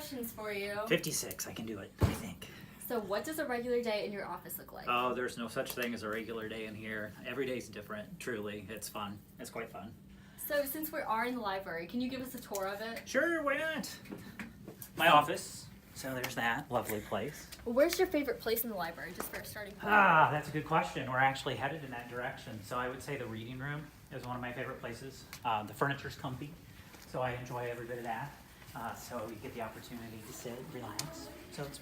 questions for you. 56, I can do it, I think. So what does a regular day in your office look like? Oh, there's no such thing as a regular day in here. Every day's different, truly. It's fun. It's quite fun. So since we are in the library, can you give us a tour of it? Sure, why not? My office. So there's that lovely place. Where's your favorite place in the library, just for a starting point? That's a good question. We're actually headed in that direction. So I would say the reading room is one of my favorite places. The furniture's comfy, so I enjoy every bit of that. So you get the opportunity to sit, relax. So it's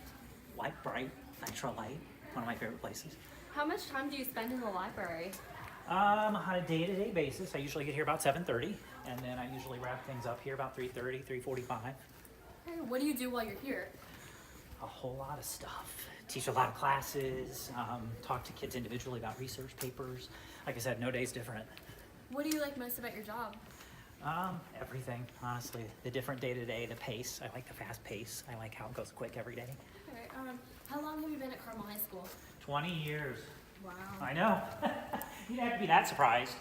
light, bright, natural light. One of my favorite places. How much time do you spend in the library? On a day-to-day basis, I usually get here about 7:30, and then I usually wrap things up here about 3:30, 3:45. Hey, what do you do while you're here? A whole lot of stuff. Teach a lot of classes, talk to kids individually about research papers. Like I said, no day's different. What do you like most about your job? Everything, honestly. The different day-to-day, the pace. I like the fast pace. I like how it goes quick every day. Okay, how long have you been at Carmel High School? 20 years. Wow. I know. You didn't have to be that surprised.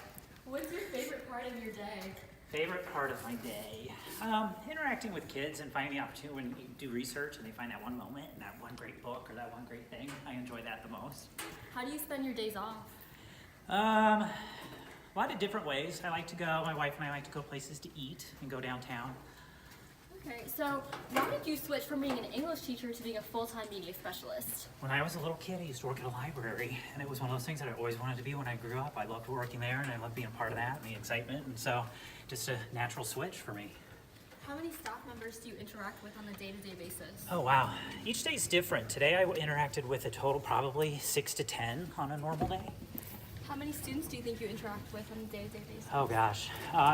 What's your favorite part of your day? Favorite part of my day? Interacting with kids and finding the opportunity when you do research and they find that one moment and that one great book or that one great thing. I enjoy that the most. How do you spend your days off? A lot of different ways. I like to go, my wife and I like to go places to eat and go downtown. Okay, so why did you switch from being an English teacher to being a full-time media specialist? When I was a little kid, I used to work at a library, and it was one of those things that I always wanted to be when I grew up. I loved working there, and I loved being a part of that and the excitement, and so just a natural switch for me. How many staff members do you interact with on a day-to-day basis? Oh, wow. Each day's different. Today I interacted with a total probably 6 to 10 on a normal day. How many students do you think you interact with on a day-to-day basis? Oh gosh,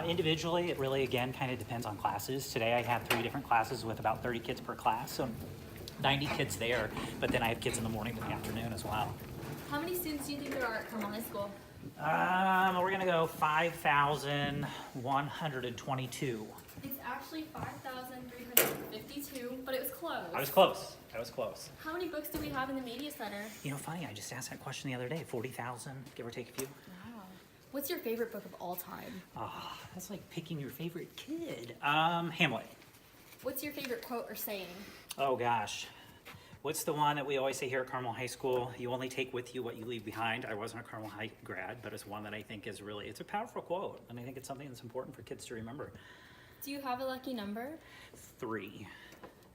individually it really again kind of depends on classes. Today I had 3 different classes with about 30 kids per class, so 90 kids there, but then I have kids in the morning and the afternoon as well. How many students do you think there are at Carmel High School? We're gonna go 5,122. It's actually 5,352, but it was close. I was close. I was close. How many books do we have in the media center? You know, funny, I just asked that question the other day. 40,000, give or take a few. Wow. What's your favorite book of all time? Ah, that's like picking your favorite kid. Hamlet. What's your favorite quote or saying? Oh gosh. What's the one that we always say here at Carmel High School? You only take with you what you leave behind. I wasn't a Carmel High grad, but it's one that I think is really, it's a powerful quote. And I think it's something that's important for kids to remember. Do you have a lucky number? 3.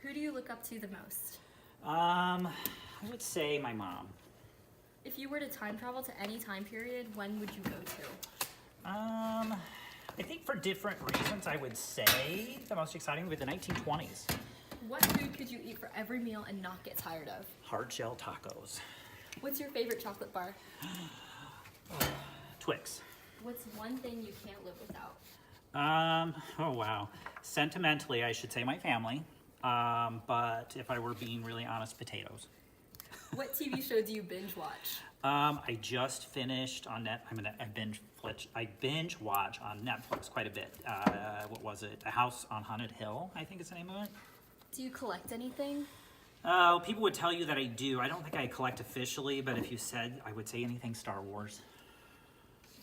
Who do you look up to the most? I would say my mom. If you were to time travel to any time period, when would you go to? I think for different reasons, I would say the most exciting would be the 1920s. What food could you eat for every meal and not get tired of? Hard shell tacos. What's your favorite chocolate bar? Twix. What's one thing you can't live without? Oh wow. Sentimentally, I should say my family. But if I were being really honest, potatoes. What TV show do you binge watch? I just finished on I binge watch on Netflix quite a bit. What was it? A House on Haunted Hill, I think is the name of it. Do you collect anything? People would tell you that I do. I don't think I collect officially, but if you said, I would say anything Star Wars.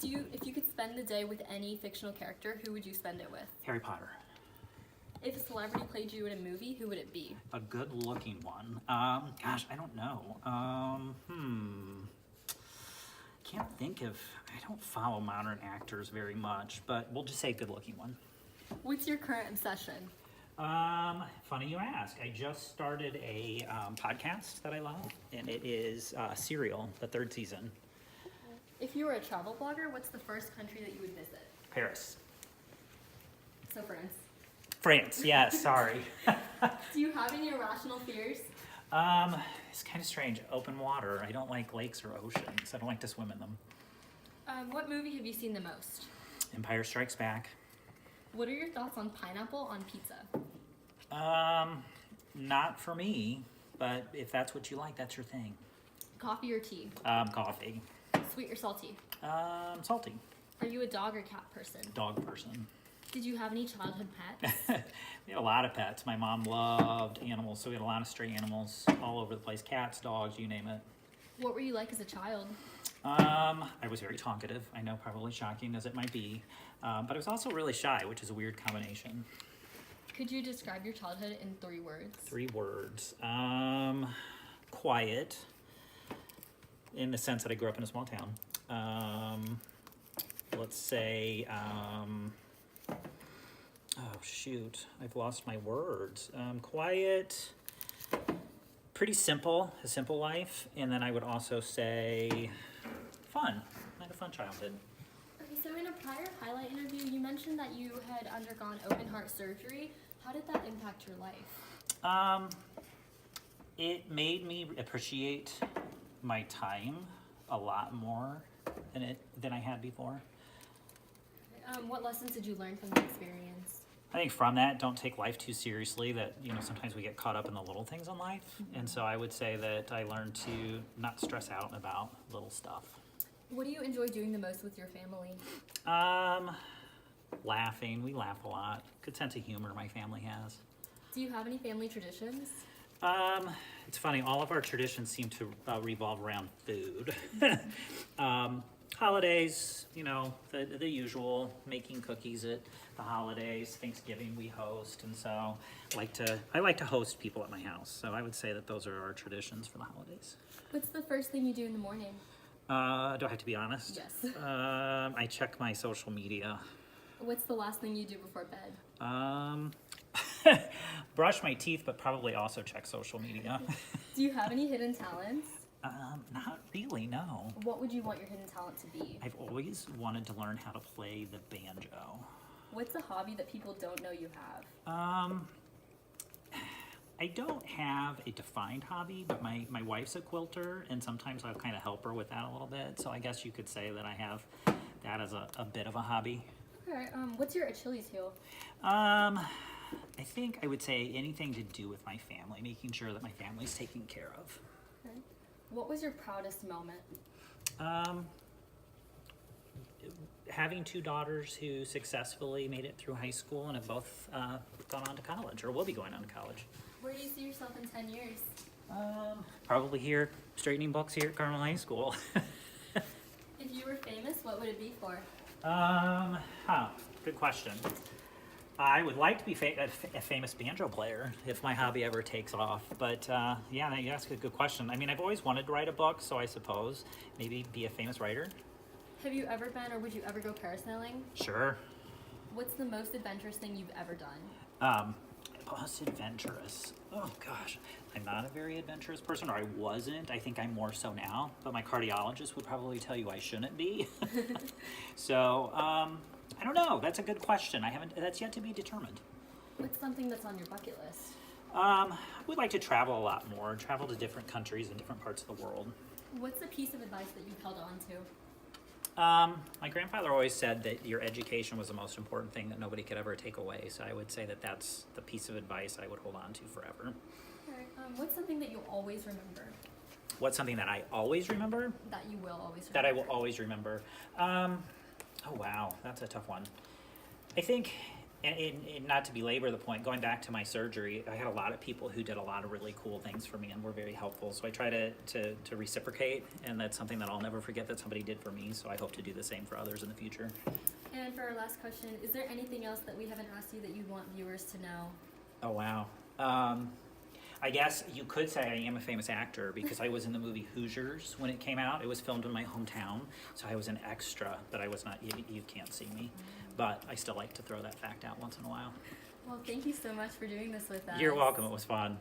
If you could spend the day with any fictional character, who would you spend it with? Harry Potter. If a celebrity played you in a movie, who would it be? A good-looking one. Gosh, I don't know. Can't think of. I don't follow modern actors very much, but we'll just say good-looking one. What's your current obsession? Funny you ask. I just started a podcast that I love, and it is Serial, the 3rd season. If you were a travel blogger, what's the first country that you would visit? Paris. So France. France, yes, sorry. Do you have any irrational fears? It's kind of strange. Open water. I don't like lakes or oceans. I don't like to swim in them. What movie have you seen the most? Empire Strikes Back. What are your thoughts on pineapple on pizza? Not for me, but if that's what you like, that's your thing. Coffee or tea? Coffee. Sweet or salty? Salty. Are you a dog or cat person? Dog person. Did you have any childhood pets? We had a lot of pets. My mom loved animals, so we had a lot of stray animals all over the place. Cats, dogs, you name it. What were you like as a child? I was very talkative. I know, probably shocking as it might be. But I was also really shy, which is a weird combination. Could you describe your childhood in 3 words? 3 words. Quiet, in the sense that I grew up in a small town. Let's say, oh shoot, I've lost my words. Quiet, pretty simple, a simple life. And then I would also say fun. I had a fun childhood. Okay, so in a prior HiLite interview, you mentioned that you had undergone open heart surgery. How did that impact your life? It made me appreciate my time a lot more than I had before. What lessons did you learn from the experience? I think from that, don't take life too seriously. That, you know, sometimes we get caught up in the little things in life. And so I would say that I learned to not stress out about little stuff. What do you enjoy doing the most with your family? Laughing. We laugh a lot. Good sense of humor my family has. Do you have any family traditions? It's funny, all of our traditions seem to revolve around food. Holidays, you know, the usual, making cookies at the holidays. Thanksgiving we host, and so I like to host people at my house. So I would say that those are our traditions for the holidays. What's the first thing you do in the morning? Do I have to be honest? Yes. I check my social media. What's the last thing you do before bed? Brush my teeth, but probably also check social media. Do you have any hidden talents? Not really, no. What would you want your hidden talent to be? I've always wanted to learn how to play the banjo. What's a hobby that people don't know you have? I don't have a defined hobby, but my wife's a quilter, and sometimes I'll kind of help her with that a little bit. So I guess you could say that I have that as a bit of a hobby. Okay, what's your Achilles heel? I think I would say anything to do with my family, making sure that my family's taken care of. Okay. What was your proudest moment? Having 2 daughters who successfully made it through high school and have both gone on to college, or will be going on to college. Where do you see yourself in 10 years? Probably here, straightening books here at Carmel High School. If you were famous, what would it be for? Good question. I would like to be a famous banjo player if my hobby ever takes off. But yeah, you ask a good question. I mean, I've always wanted to write a book, so I suppose maybe be a famous writer. Have you ever been, or would you ever go parasailing? Sure. What's the most adventurous thing you've ever done? Most adventurous. Oh gosh, I'm not a very adventurous person, or I wasn't. I think I'm more so now, but my cardiologist would probably tell you I shouldn't be. So, I don't know. That's a good question. That's yet to be determined. What's something that's on your bucket list? I would like to travel a lot more, travel to different countries and different parts of the world. What's a piece of advice that you've held on to? My grandfather always said that your education was the most important thing that nobody could ever take away. So I would say that that's the piece of advice I would hold on to forever. Okay. What's something that you'll always remember? What's something that I always remember? That you will always remember. That I will always remember. Oh wow, that's a tough one. I think, and not to belabor the point, going back to my surgery, I had a lot of people who did a lot of really cool things for me and were very helpful. So I try to reciprocate, and that's something that I'll never forget that somebody did for me. So I hope to do the same for others in the future. And for our last question, is there anything else that we haven't asked you that you want viewers to know? Oh wow. I guess you could say I am a famous actor because I was in the movie Hoosiers when it came out. It was filmed in my hometown, so I was an extra, but I was not, you can't see me. But I still like to throw that fact out once in a while. Well, thank you so much for doing this with us. You're welcome. It was fun.